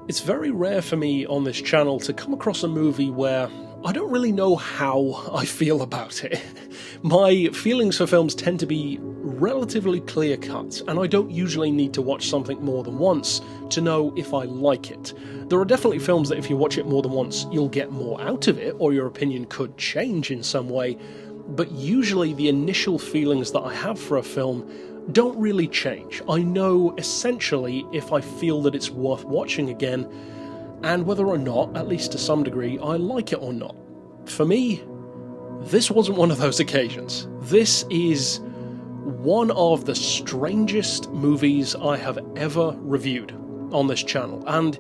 It's very rare for me on this channel to come across a movie where I don't really know how I feel about it. My feelings for films tend to be relatively clear-cut, and I don't usually need to watch something more than once to know if I like it. There are definitely films that if you watch it more than once, you'll get more out of it, or your opinion could change in some way, but usually the initial feelings that I have for a film don't really change. I know essentially if I feel that it's worth watching again, and whether or not, at least to some degree, I like it or not. For me, this wasn't one of those occasions. This is one of the strangest movies I have ever reviewed on this channel, and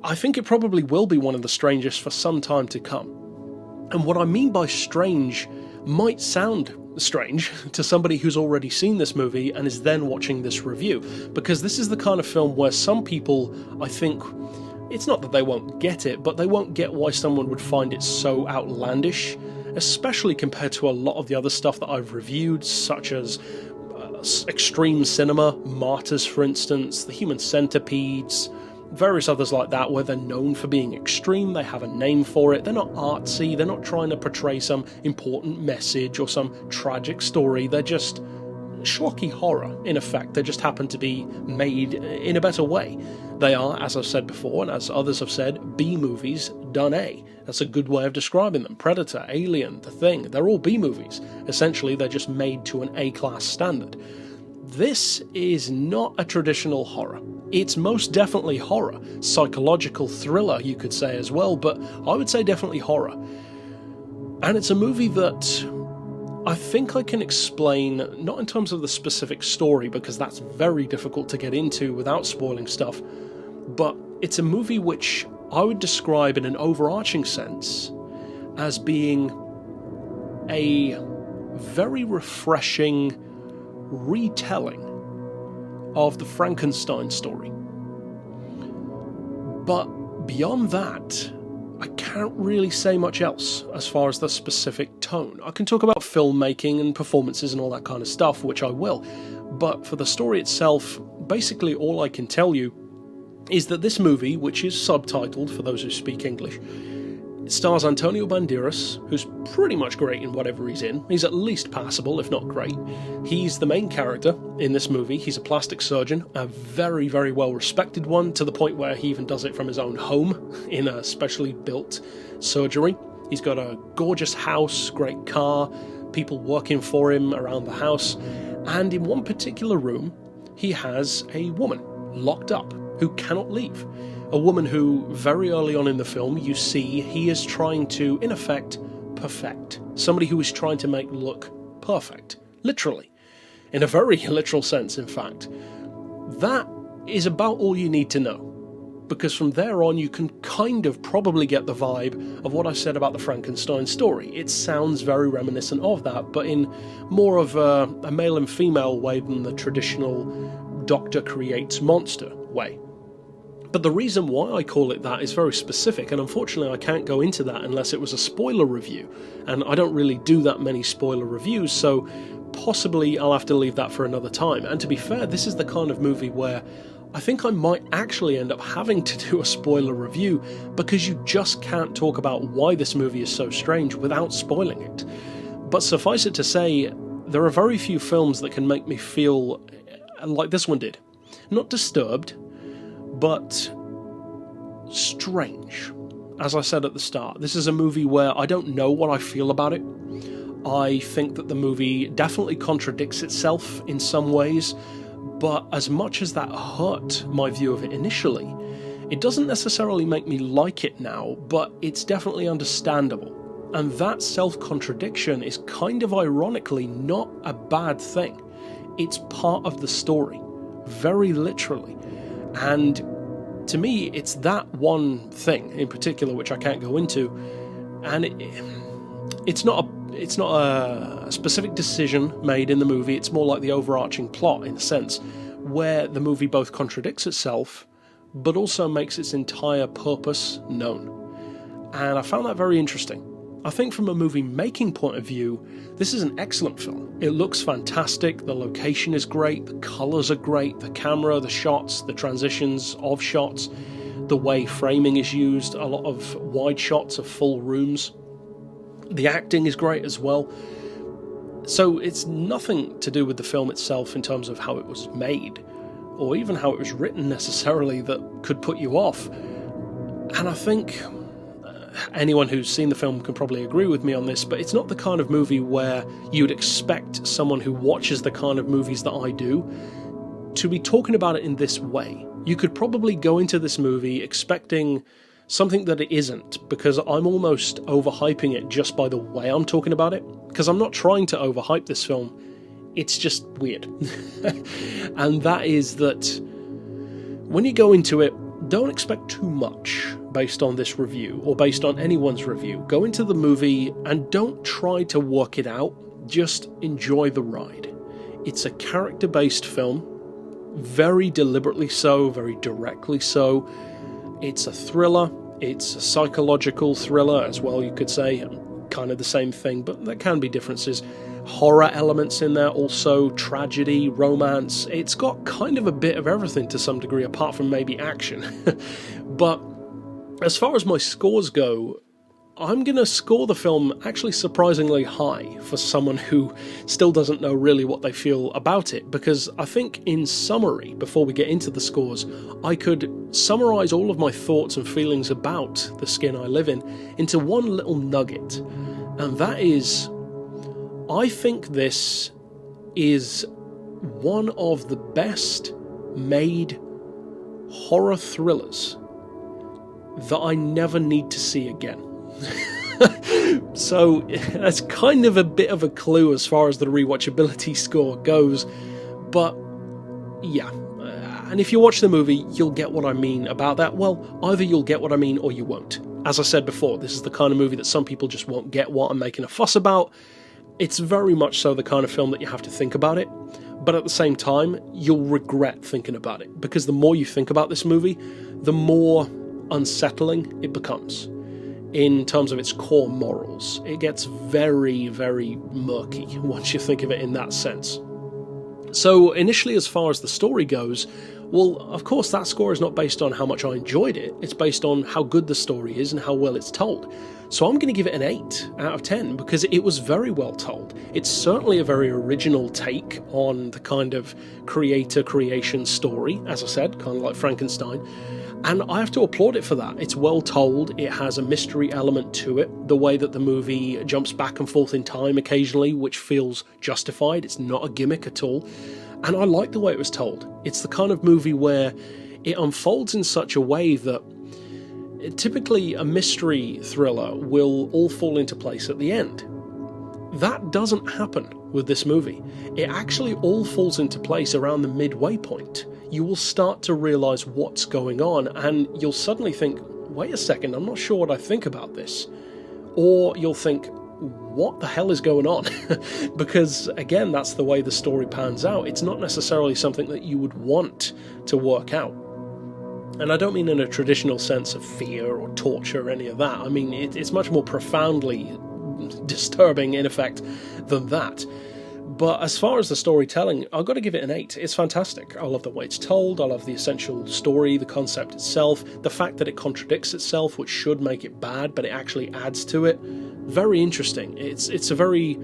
I think it probably will be one of the strangest for some time to come. And what I mean by strange might sound strange to somebody who's already seen this movie and is then watching this review, because this is the kind of film where some people, I think, it's not that they won't get it, but they won't get why someone would find it so outlandish, especially compared to a lot of the other stuff that I've reviewed, such as extreme cinema, Martyrs for instance, The Human Centipedes, various others like that, where they're known for being extreme, they have a name for it, they're not artsy, they're not trying to portray some important message or some tragic story, they're just schlocky horror, in effect. They just happen to be made in a better way. They are, as I've said before, and as others have said, B-movies done A. That's a good way of describing them. Predator, Alien, The Thing, they're all B-movies. Essentially, they're just made to an A-class standard. This is not a traditional horror. It's most definitely horror. Psychological thriller, you could say as well, but I would say definitely horror. And it's a movie that I think I can explain, not in terms of the specific story, because that's very difficult to get into without spoiling stuff, but it's a movie which I would describe in an overarching sense as being a very refreshing retelling of the Frankenstein story. But beyond that, I can't really say much else as far as the specific tone. I can talk about filmmaking and performances and all that kind of stuff, which I will, but for the story itself, basically all I can tell you is that this movie, which is subtitled for those who speak English, it stars Antonio Banderas, who's pretty much great in whatever he's in. He's at least passable, if not great. He's the main character in this movie. He's a plastic surgeon, a very, very well-respected one, to the point where he even does it from his own home in a specially built surgery. He's got a gorgeous house, great car, people working for him around the house, and in one particular room, he has a woman locked up who cannot leave. A woman who, very early on in the film, you see he is trying to, in effect, perfect. Somebody who is trying to make look perfect. Literally. In a very literal sense, in fact. That is about all you need to know. Because from there on, you can kind of probably get the vibe of what I said about the Frankenstein story. It sounds very reminiscent of that, but in more of a male and female way than the traditional doctor creates monster way. But the reason why I call it that is very specific, and unfortunately I can't go into that unless it was a spoiler review, and I don't really do that many spoiler reviews, so possibly I'll have to leave that for another time. And to be fair, this is the kind of movie where I think I might actually end up having to do a spoiler review, because you just can't talk about why this movie is so strange without spoiling it. But suffice it to say, there are very few films that can make me feel like this one did. Not disturbed, but strange. As I said at the start, this is a movie where I don't know what I feel about it. I think that the movie definitely contradicts itself in some ways, but as much as that hurt my view of it initially, it doesn't necessarily make me like it now, but it's definitely understandable. And that self-contradiction is kind of ironically not a bad thing. It's part of the story, very literally. And to me, it's that one thing in particular which I can't go into, and it's not a specific decision made in the movie. It's more like the overarching plot, in a sense, where the movie both contradicts itself, but also makes its entire purpose known. And I found that very interesting. I think from a movie making point of view, this is an excellent film. It looks fantastic, the location is great, the colours are great, the camera, the shots, the transitions of shots, the way framing is used, a lot of wide shots of full rooms. The acting is great as well. So it's nothing to do with the film itself in terms of how it was made, or even how it was written necessarily, that could put you off. And I think anyone who's seen the film can probably agree with me on this, but it's not the kind of movie where you'd expect someone who watches the kind of movies that I do to be talking about it in this way. You could probably go into this movie expecting something that it isn't, because I'm almost overhyping it just by the way I'm talking about it, because I'm not trying to overhype this film, it's just weird. And that is that when you go into it, don't expect too much based on this review, or based on anyone's review. Go into the movie and don't try to work it out, just enjoy the ride. It's a character-based film, very deliberately so, very directly so. It's a thriller, it's a psychological thriller as well, you could say, kind of the same thing, but there can be differences. Horror elements in there also, tragedy, romance. It's got kind of a bit of everything to some degree, apart from maybe action. But as far as my scores go, I'm going to score the film actually surprisingly high for someone who still doesn't know really what they feel about it, because I think in summary, before we get into the scores, I could summarise all of my thoughts and feelings about The Skin I Live In into one little nugget, and that is, I think this is one of the best made horror thrillers that I never need to see again. So that's kind of a bit of a clue as far as the rewatchability score goes, but yeah. And if you watch the movie, you'll get what I mean about that. Well, either you'll get what I mean or you won't. As I said before, this is the kind of movie that some people just won't get what I'm making a fuss about. It's very much so the kind of film that you have to think about it, but at the same time, you'll regret thinking about it, because the more you think about this movie, the more unsettling it becomes in terms of its core morals. It gets very, very murky once you think of it in that sense. So initially, as far as the story goes, well, of course, that score is not based on how much I enjoyed it, it's based on how good the story is and how well it's told. So I'm going to give it an 8 out of 10, because it was very well told. It's certainly a very original take on the kind of creator-creation story, as I said, kind of like Frankenstein. And I have to applaud it for that. It's well told, it has a mystery element to it, the way that the movie jumps back and forth in time occasionally, which feels justified, it's not a gimmick at all. And I like the way it was told. It's the kind of movie where it unfolds in such a way that typically a mystery thriller will all fall into place at the end. That doesn't happen with this movie. It actually all falls into place around the midway point. You will start to realise what's going on, and you'll suddenly think, wait a second, I'm not sure what I think about this. Or you'll think, what the hell is going on? Because, again, that's the way the story pans out. It's not necessarily something that you would want to work out. And I don't mean in a traditional sense of fear or torture or any of that. I mean, it's much more profoundly disturbing, in effect, than that. But as far as the storytelling, I've got to give it an 8. It's fantastic. I love the way it's told, I love the essential story, the concept itself, the fact that it contradicts itself, which should make it bad, but it actually adds to it. Very interesting. It's a very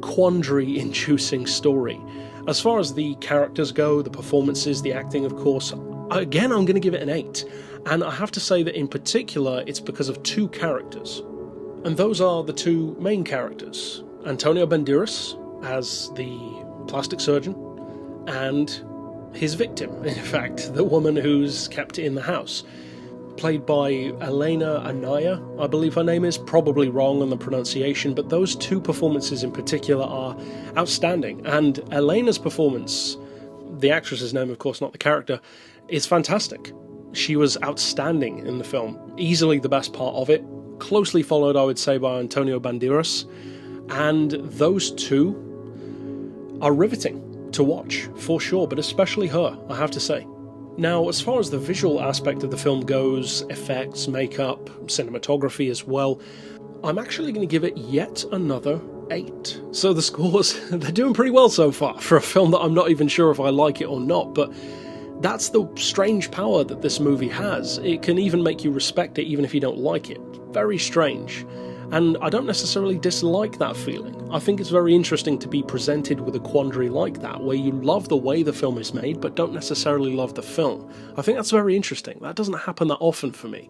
quandary-inducing story. As far as the characters go, the performances, the acting, of course, again, I'm going to give it an 8. And I have to say that in particular, it's because of two characters. And those are the two main characters. Antonio Banderas as the plastic surgeon, and his victim, in fact, the woman who's kept in the house, played by Elena Anaya, I believe her name is, probably wrong on the pronunciation, but those two performances in particular are outstanding, and Elena's performance, the actress's name, of course, not the character, is fantastic. She was outstanding in the film, easily the best part of it, closely followed, I would say, by Antonio Banderas, and those two are riveting to watch, for sure, but especially her, I have to say. Now, as far as the visual aspect of the film goes, effects, makeup, cinematography as well, I'm actually going to give it yet another 8. So the scores, they're doing pretty well so far for a film that I'm not even sure if I like it or not, but That's the strange power that this movie has. It can even make you respect it even if you don't like it. Very strange. And I don't necessarily dislike that feeling. I think it's very interesting to be presented with a quandary like that, where you love the way the film is made, but don't necessarily love the film. I think that's very interesting. That doesn't happen that often for me.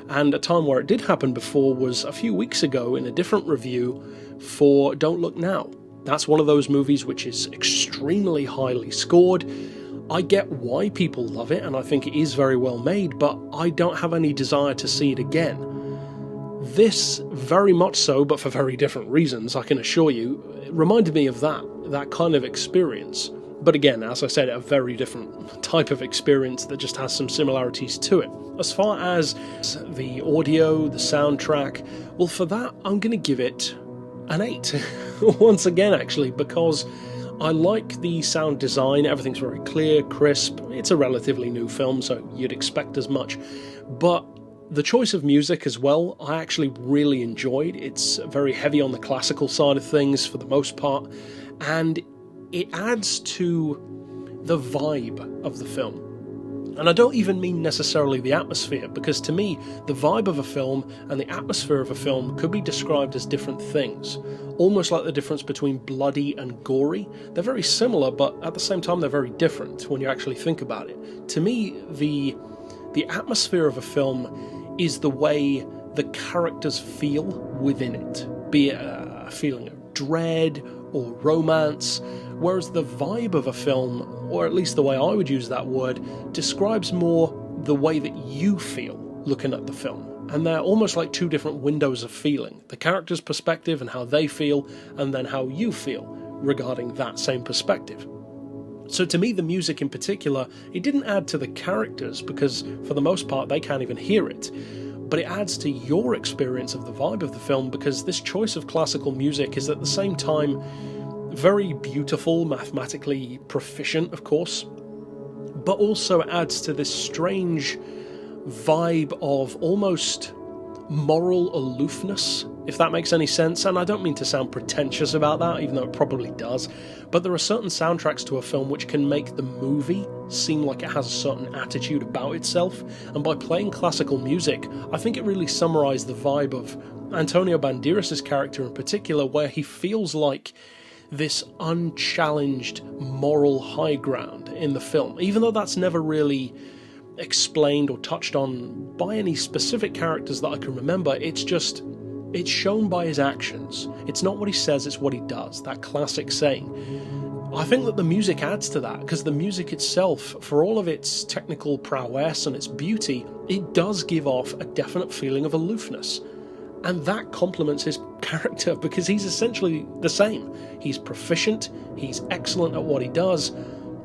And a time where it did happen before was a few weeks ago in a different review for Don't Look Now. That's one of those movies which is extremely highly scored. I get why people love it, and I think it is very well made, but I don't have any desire to see it again. This, very much so, but for very different reasons, I can assure you, it reminded me of that kind of experience. But again, as I said, a very different type of experience that just has some similarities to it. As far as the audio, the soundtrack, well, for that, I'm going to give it an 8. Once again, actually, because I like the sound design. Everything's very clear, crisp. It's a relatively new film, so you'd expect as much. But the choice of music as well, I actually really enjoyed. It's very heavy on the classical side of things for the most part, and it adds to the vibe of the film. And I don't even mean necessarily the atmosphere, because to me, the vibe of a film and the atmosphere of a film could be described as different things. Almost like the difference between bloody and gory. They're very similar, but at the same time they're very different when you actually think about it. To me, the atmosphere of a film is the way the characters feel within it, be it a feeling of dread or romance, whereas the vibe of a film, or at least the way I would use that word, describes more the way that you feel looking at the film. And they're almost like two different windows of feeling. The character's perspective and how they feel, and then how you feel regarding that same perspective. So to me, the music in particular, it didn't add to the characters, because for the most part they can't even hear it, but it adds to your experience of the vibe of the film, because this choice of classical music is at the same time very beautiful, mathematically proficient, of course, but also adds to this strange vibe of almost moral aloofness, if that makes any sense. And I don't mean to sound pretentious about that, even though it probably does, but there are certain soundtracks to a film which can make the movie seem like it has a certain attitude about itself, and by playing classical music, I think it really summarised the vibe of Antonio Banderas' character in particular, where he feels like this unchallenged moral high ground in the film, even though that's never really explained or touched on by any specific characters that I can remember. It's shown by his actions. It's not what he says, it's what he does, that classic saying. I think that the music adds to that, because the music itself, for all of its technical prowess and its beauty, it does give off a definite feeling of aloofness. And that complements his character, because he's essentially the same. He's proficient, he's excellent at what he does,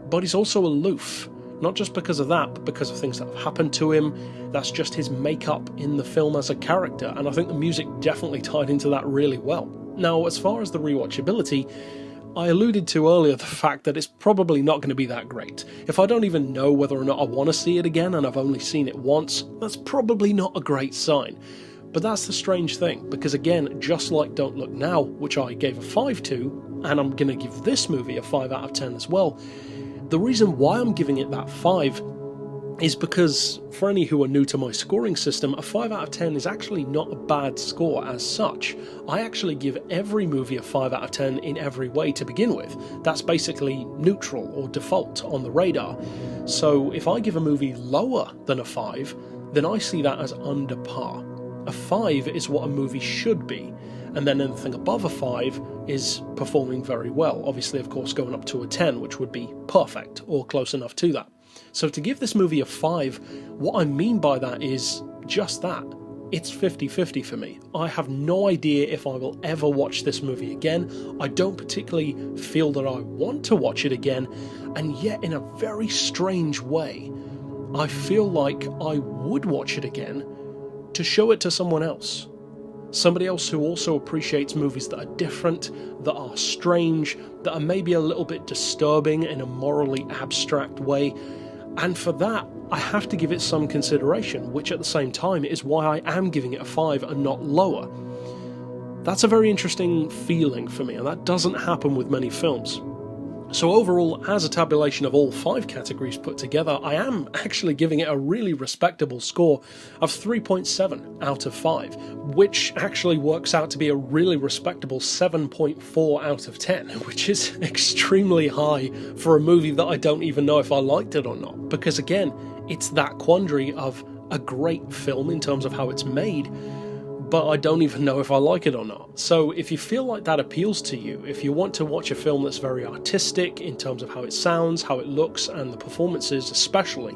but he's also aloof. Not just because of that, but because of things that have happened to him. That's just his makeup in the film as a character, and I think the music definitely tied into that really well. Now, as far as the rewatchability, I alluded to earlier the fact that it's probably not going to be that great. If I don't even know whether or not I want to see it again, and I've only seen it once, that's probably not a great sign. But that's the strange thing, because again, just like Don't Look Now, which I gave a 5 to, and I'm going to give this movie a 5 out of 10 as well, the reason why I'm giving it that 5 is because, for any who are new to my scoring system, a 5 out of 10 is actually not a bad score as such. I actually give every movie a 5 out of 10 in every way to begin with. That's basically neutral or default on the radar. So if I give a movie lower than a 5, then I see that as under par. A 5 is what a movie should be, and then anything above a 5 is performing very well. Obviously, of course, going up to a 10, which would be perfect, or close enough to that. So to give this movie a 5, what I mean by that is just that. It's 50-50 for me. I have no idea if I will ever watch this movie again. I don't particularly feel that I want to watch it again, and yet in a very strange way, I feel like I would watch it again to show it to someone else. Somebody else who also appreciates movies that are different, that are strange, that are maybe a little bit disturbing in a morally abstract way. And for that, I have to give it some consideration, which at the same time is why I am giving it a 5 and not lower. That's a very interesting feeling for me, and that doesn't happen with many films. So overall, as a tabulation of all 5 categories put together, I am actually giving it a really respectable score of 3.7 out of 5, which actually works out to be a really respectable 7.4 out of 10, which is extremely high for a movie that I don't even know if I liked it or not. Because again, it's that quandary of a great film in terms of how it's made, but I don't even know if I like it or not. So if you feel like that appeals to you, if you want to watch a film that's very artistic in terms of how it sounds, how it looks, and the performances especially,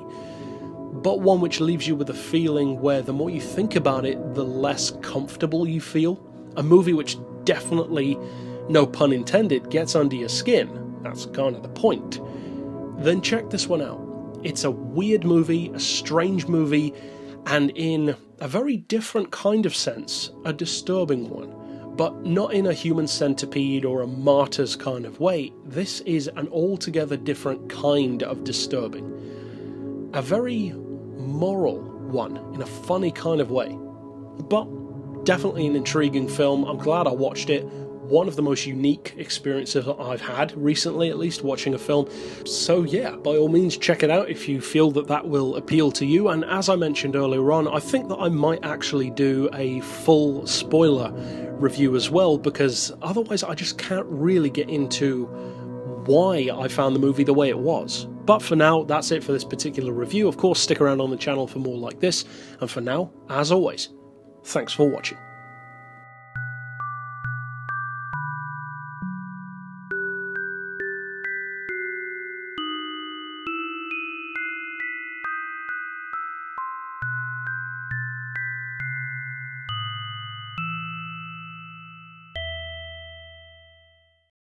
but one which leaves you with a feeling where the more you think about it, the less comfortable you feel, a movie which definitely, no pun intended, gets under your skin, that's kind of the point, then check this one out. It's a weird movie, a strange movie, and in a very different kind of sense, a disturbing one, but not in a human centipede or a martyrs kind of way. This is an altogether different kind of disturbing. A very moral one, in a funny kind of way. But definitely an intriguing film. I'm glad I watched it. One of the most unique experiences that I've had recently, at least, watching a film. So yeah, by all means check it out if you feel that that will appeal to you. And as I mentioned earlier on, I think that I might actually do a full spoiler review as well, because otherwise I just can't really get into why I found the movie the way it was. But for now, that's it for this particular review. Of course, stick around on the channel for more like this. And for now, as always, thanks for watching.